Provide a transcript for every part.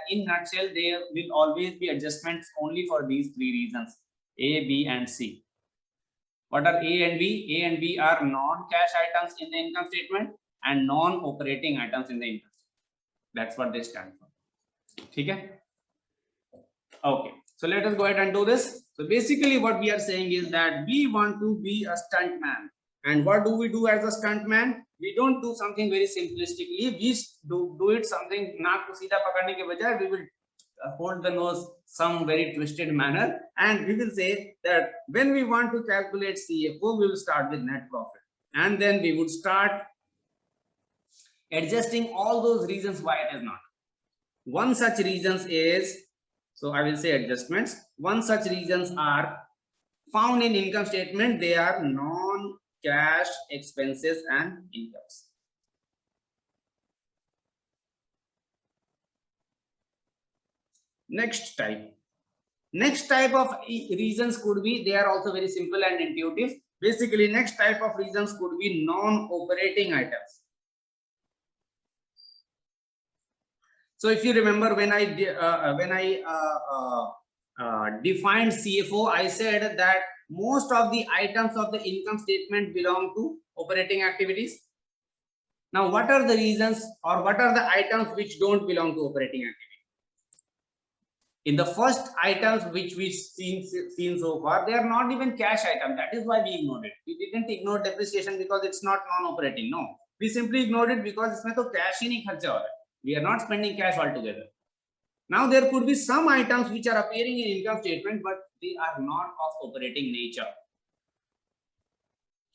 in nutshell, there will always be adjustments only for these three reasons: A, B, and C. What are A and B? A and B are non-cash items in the income statement and non-operating items in the income statement. That's what they stand for. Okay. Okay. So let us go ahead and do this. So basically, what we are saying is that we want to be a stunt man. And what do we do as a stunt man? We don't do something very simplistically. We do it something naak ko seedha pakadne ke bajay, we will hold the nose some very twisted manner, and we will say that when we want to calculate CFO, we will start with net profit, and then we would start adjusting all those reasons why it is not. One such reasons is, so I will say adjustments. One such reasons are found in income statement. They are non-cash expenses and incomes. Next type of reasons could be, they are also very simple and intuitive. Basically, next type of reasons could be non-operating items. So if you remember, when I defined CFO, I said that most of the items of the income statement belong to operating activities. Now, what are the reasons, or what are the items which don't belong to operating activities? In the first items which we've seen so far, they are not even cash items. That is why we ignored it. We didn't ignore depreciation because it's not non-operating. No, we simply ignored it because इसमें तो cash ही नहीं खर्चा हो रहा है. We are not spending cash altogether. Now there could be some items which are appearing in income statement, but they are not of operating nature.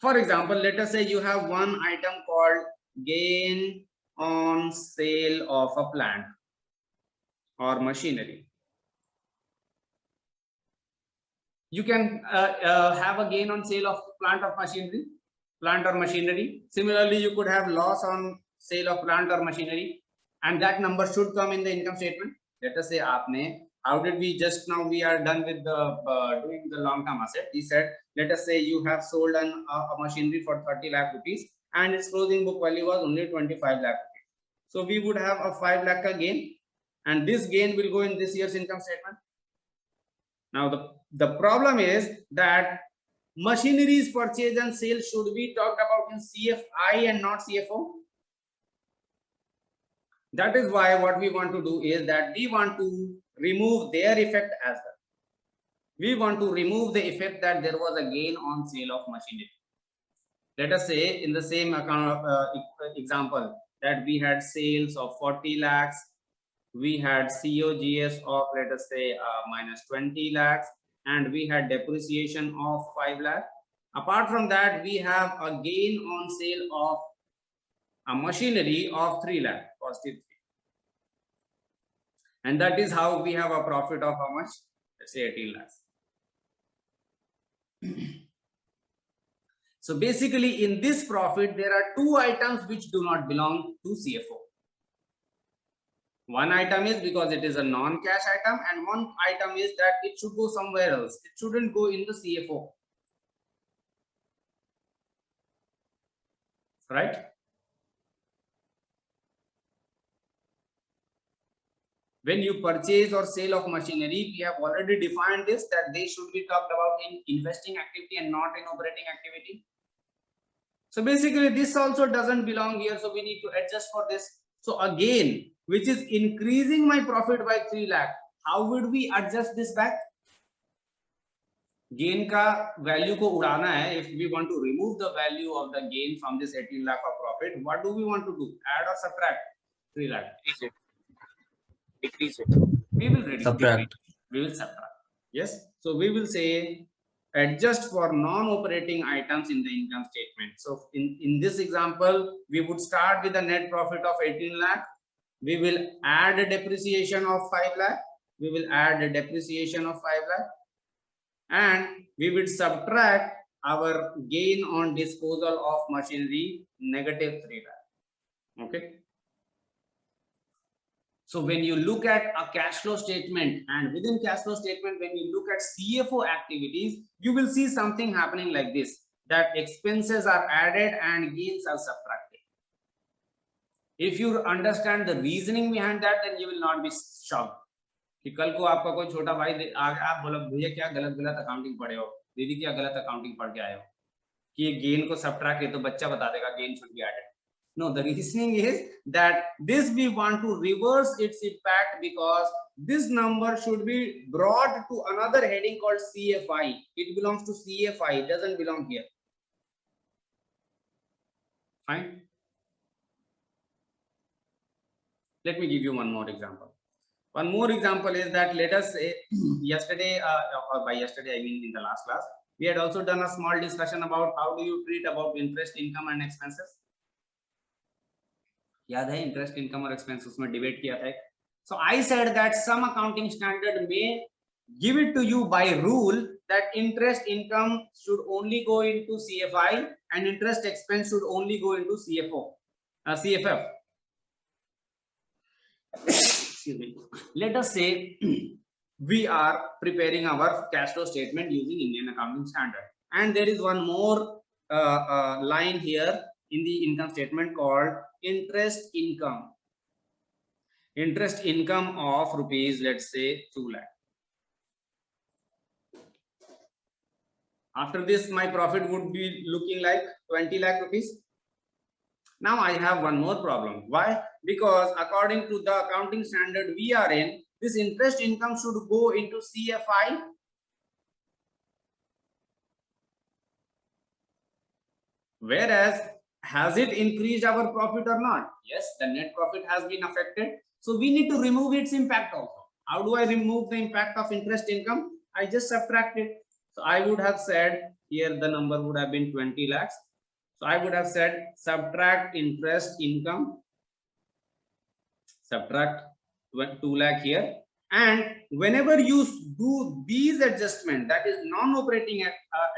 For example, let us say you have one item called gain on sale of a plant or machinery. You can have a gain on sale of plant or machinery. Similarly, you could have loss on sale of plant or machinery, and that number should come in the income statement. Let us say how did we just now, we are done with the doing the long-term asset. He said, let us say you have sold a machinery for 30 lakh rupees and its closing book value was only 25 lakh rupees. So we would have a 5 lakh gain, and this gain will go in this year's income statement. Now the problem is that machinery's purchase and sale should be talked about in CFI and not CFO. That is why what we want to do is that we want to remove their effect as well. We want to remove the effect that there was a gain on sale of machinery. Let us say in the same account example that we had sales of 40 lakhs, we had COGS of, let us say, minus 20 lakhs, and we had depreciation of 5 lakh. Apart from that, we have a gain on sale of a machinery of 3 lakh, positive 3. And that is how we have a profit of how much? Let's say 18 lakhs. So basically, in this profit, there are two items which do not belong to CFO. One item is because it is a non-cash item, and one item is that it should go somewhere else. It shouldn't go in the CFO. Right? When you purchase or sale of machinery, we have already defined this, that they should be talked about in investing activity and not in operating activity. So basically, this also doesn't belong here. So we need to adjust for this. So again, which is increasing my profit by 3 lakh. How would we adjust this back? Gain ka value ko udana hai. If we want to remove the value of the gain from this 18 lakh of profit, what do we want to do? Add or subtract 3 lakh? Decrease it. We will reduce. Subtract. We will subtract. Yes. So we will say adjust for non-operating items in the income statement. So in this example, we would start with a net profit of 18 lakh. We will add a depreciation of 5 lakh. We will add a depreciation of 5 lakh. And we will subtract our gain on disposal of machinery, negative 3 lakh. Okay. So when you look at a cash flow statement, and within cash flow statement, when you look at CFO activities, you will see something happening like this, that expenses are added and gains are subtracted. If you understand the reasoning behind that, then you will not be shocked. कि कल को आपका कोई छोटा भाई आप बोलो भैया क्या गलत गलत अकाउंटिंग पढ़े हो, दीदी क्या गलत अकाउंटिंग पढ़ के आए हो, कि ये गेन को सबट्रैक्ट है, तो बच्चा बता देगा gain should be added. No, the reasoning is that this we want to reverse its impact because this number should be brought to another heading called CFI. It belongs to CFI, it doesn't belong here. Fine. Let me give you one more example. One more example is that let us say yesterday, or by yesterday I mean in the last class, we had also done a small discussion about how do you treat about interest income and expenses. याद है interest income और expenses में debate किया था. So I said that some accounting standard may give it to you by rule that interest income should only go into CFI and interest expense should only go into CFF. Excuse me. Let us say we are preparing our cash flow statement using Indian accounting standard, and there is one more line here in the income statement called interest income. Interest income of rupees, let's say 2 lakh. After this, my profit would be looking like 20 lakh rupees. Now I have one more problem. Why? Because according to the accounting standard we are in, this interest income should go into CFI. Whereas, has it increased our profit or not? Yes, the net profit has been affected. So we need to remove its impact also. How do I remove the impact of interest income? I just subtract it. So I would have said here the number would have been 20 lakhs. So I would have said subtract interest income, subtract 2 lakh here. And whenever you do these adjustments, that is non-operating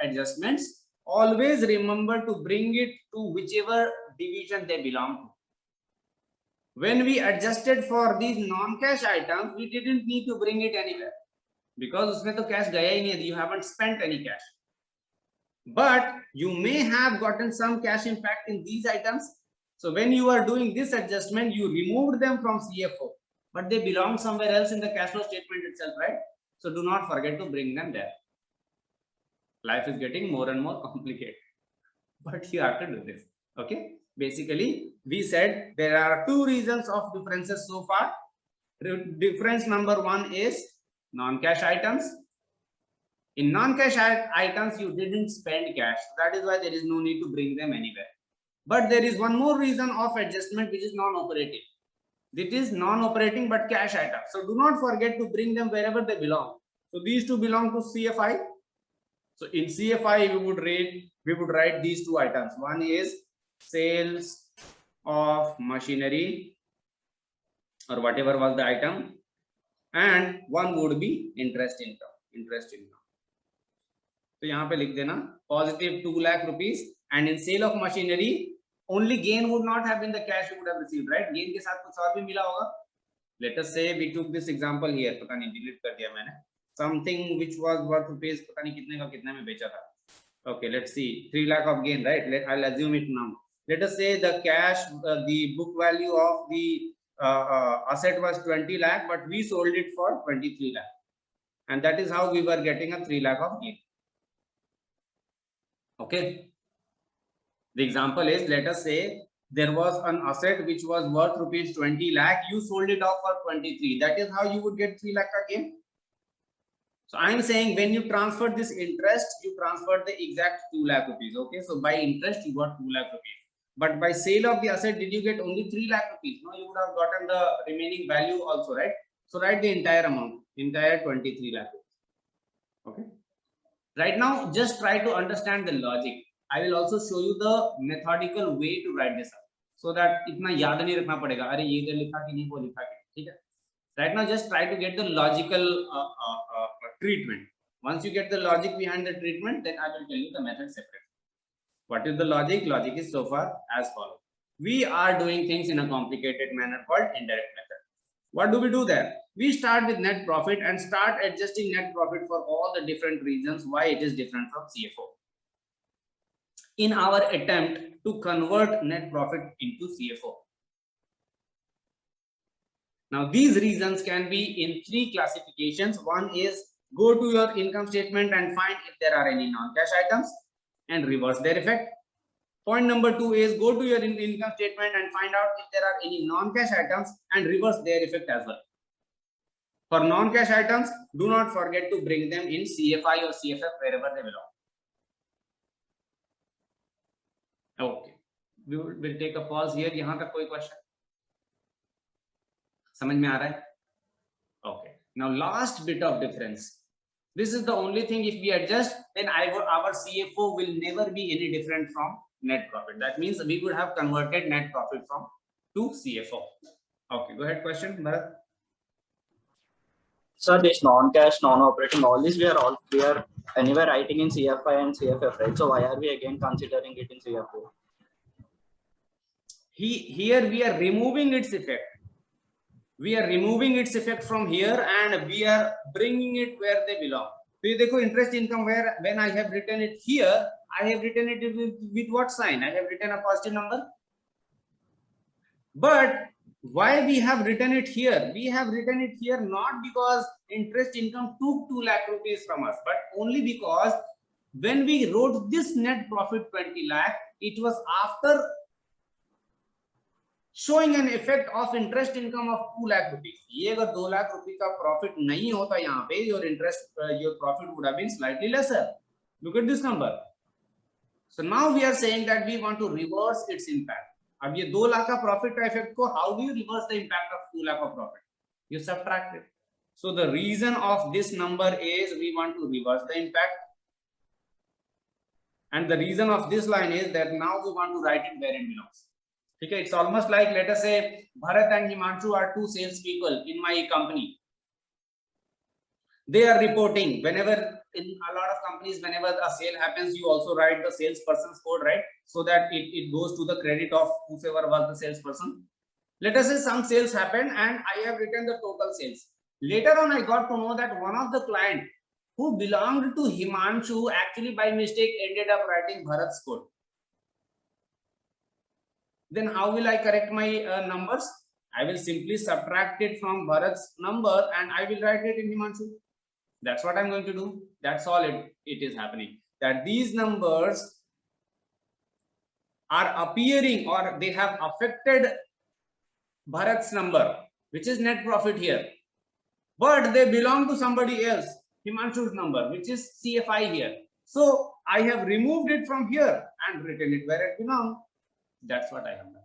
adjustments, always remember to bring it to whichever division they belong to. When we adjusted for these non-cash items, we didn't need to bring it anywhere because usme to cash gaya hi nahi, you haven't spent any cash. But you may have gotten some cash impact in these items. So when you are doing this adjustment, you removed them from CFO, but they belong somewhere else in the cash flow statement itself, right? So do not forget to bring them there. Life is getting more and more complicated, but you have to do this. Okay, basically we said there are two reasons of differences so far. Difference number one is non-cash items. In non-cash items you didn't spend cash, that is why there is no need to bring them anywhere. But there is one more reason of adjustment which is non-operating. It is non-operating but cash item, so do not forget to bring them wherever they belong. So these two belong to CFI. So in CFI we would write these two items. One is sales of machinery or whatever was the item, and one would be interest income. तो यहाँ पे लिख देना positive 2 lakh rupees, and in sale of machinery only gain would not have been the cash you would have received, right? Gain के साथ कुछ और भी मिला होगा. Let us say we took this example here, पता नहीं delete कर दिया मैंने. Something which was worth rupees पता नहीं कितने का कितने में बेचा था. Okay, let's see, 3 lakh of gain, right? I'll assume it now. Let us say the cash, the book value of the asset was 20 lakh, but we sold it for 23 lakh, and that is how we were getting a 3 lakh of gain. Okay, the example is, let us say there was an asset which was worth rupees 20 lakh, you sold it off for 23. That is how you would get 3 lakh again. So I am saying when you transfer this interest, you transferred the exact 2 lakh rupees. Okay, so by interest you got 2 lakh rupees, but by sale of the asset did you get only 3 lakh rupees? No, you would have gotten the remaining value also, right? So write the entire amount, entire 23 lakh rupees. Okay, right now just try to understand the logic. I will also show you the methodical way to write this up, so that इतना याद नहीं रखना पड़ेगा, अरे ये इधर लिखा कि नहीं वो लिखा कि, ठीक है? Right now just try to get the logical treatment. Once you get the logic behind the treatment, then I will tell you the method separately. What is the logic? Logic is so far as follows. We are doing things in a complicated manner called indirect method. What do we do there? We start with net profit and start adjusting net profit for all the different reasons why it is different from CFO, in our attempt to convert net profit into CFO. Now these reasons can be in three classifications. One is go to your income statement and find if there are any non-cash items and reverse their effect. Point number two is go to your income statement and find out if there are any non-cash items and reverse their effect as well. For non-cash items, do not forget to bring them in CFI or CFF wherever they belong. Okay, we'll take a pause here. यहाँ तक कोई question? समझ में आ रहा है? Okay. Now last bit of difference. This is the only thing. If we adjust, then our CFO will never be any different from net profit. That means we would have converted net profit from to CFO. Okay, go ahead. Question, Bharat. Sir, this non-cash, non-operating, all this we are anyway writing in CFI and CFF, right? So why are we again considering it in CFO? Here we are removing its effect. We are removing its effect from here and we are bringing it where they belong. So you देखो interest income where when I have written it here, I have written it with what sign? I have written a positive number. But why we have written it here? We have written it here not because interest income took 2 lakh rupees from us, but only because when we wrote this net profit 20 lakh, it was after showing an effect of interest income of 2 lakh rupees. ये अगर 2 lakh रुपए का profit नहीं होता यहाँ पे, your profit would have been slightly lesser. Look at this number. So now we are saying that we want to reverse its impact. अब ये 2 लाख का प्रॉफिट का इफेक्ट को how do you reverse the impact of 2 lakh of profit? You subtract it. So the reason of this number is we want to reverse the impact, and the reason of this line is that now we want to write it where it belongs. Okay, it's almost like, let us say Bharat and Himanshu are two salespeople in my company. They are reporting whenever in a lot of companies, whenever a sale happens, you also write the salesperson's code, right? So that it goes to the credit of whoever was the salesperson. Let us say some sales happened and I have written the total sales. Later on, I got to know that one of the client who belonged to Himanshu actually by mistake ended up writing Bharat's code. Then how will I correct my numbers? I will simply subtract it from Bharat's number and I will write it in Himanshu. That's what I'm going to do. That's all it is happening. That these numbers are appearing or they have affected Bharat's number, which is net profit here. But they belong to somebody else, Himanshu's number, which is CFI here. So I have removed it from here and written it where it belongs. That's what I have done.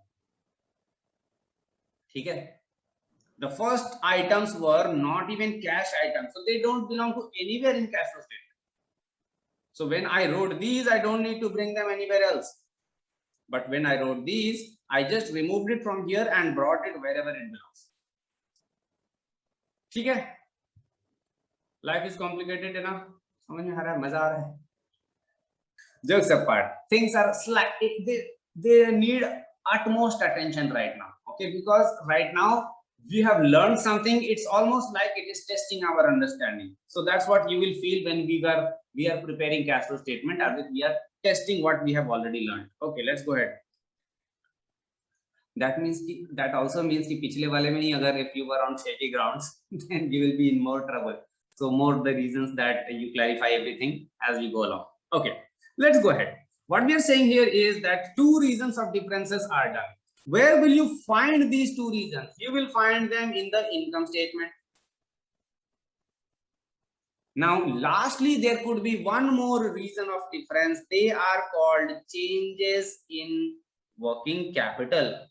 Okay. The first items were not even cash items, so they don't belong to anywhere in cash flow statement. So when I wrote these, I don't need to bring them anywhere else. But when I wrote these, I just removed it from here and brought it wherever it belongs. Okay? Life is complicated enough. समझ में आ रहा है, मजा आ रहा है. Jokes apart, things are they need utmost attention right now. Okay, because right now we have learned something. It's almost like it is testing our understanding. So that's what you will feel when we are preparing cash flow statement, as if we are testing what we have already learned. Okay, let's go ahead. That also means कि पिछले वाले में ही अगर if you were on shaky grounds, then you will be in more trouble. So more the reasons that you clarify everything as we go along. Okay, let's go ahead. What we are saying here is that 2 reasons of differences are done. Where will you find these 2 reasons? You will find them in the income statement. Now, lastly, there could be one more reason of difference. They are called changes in working capital.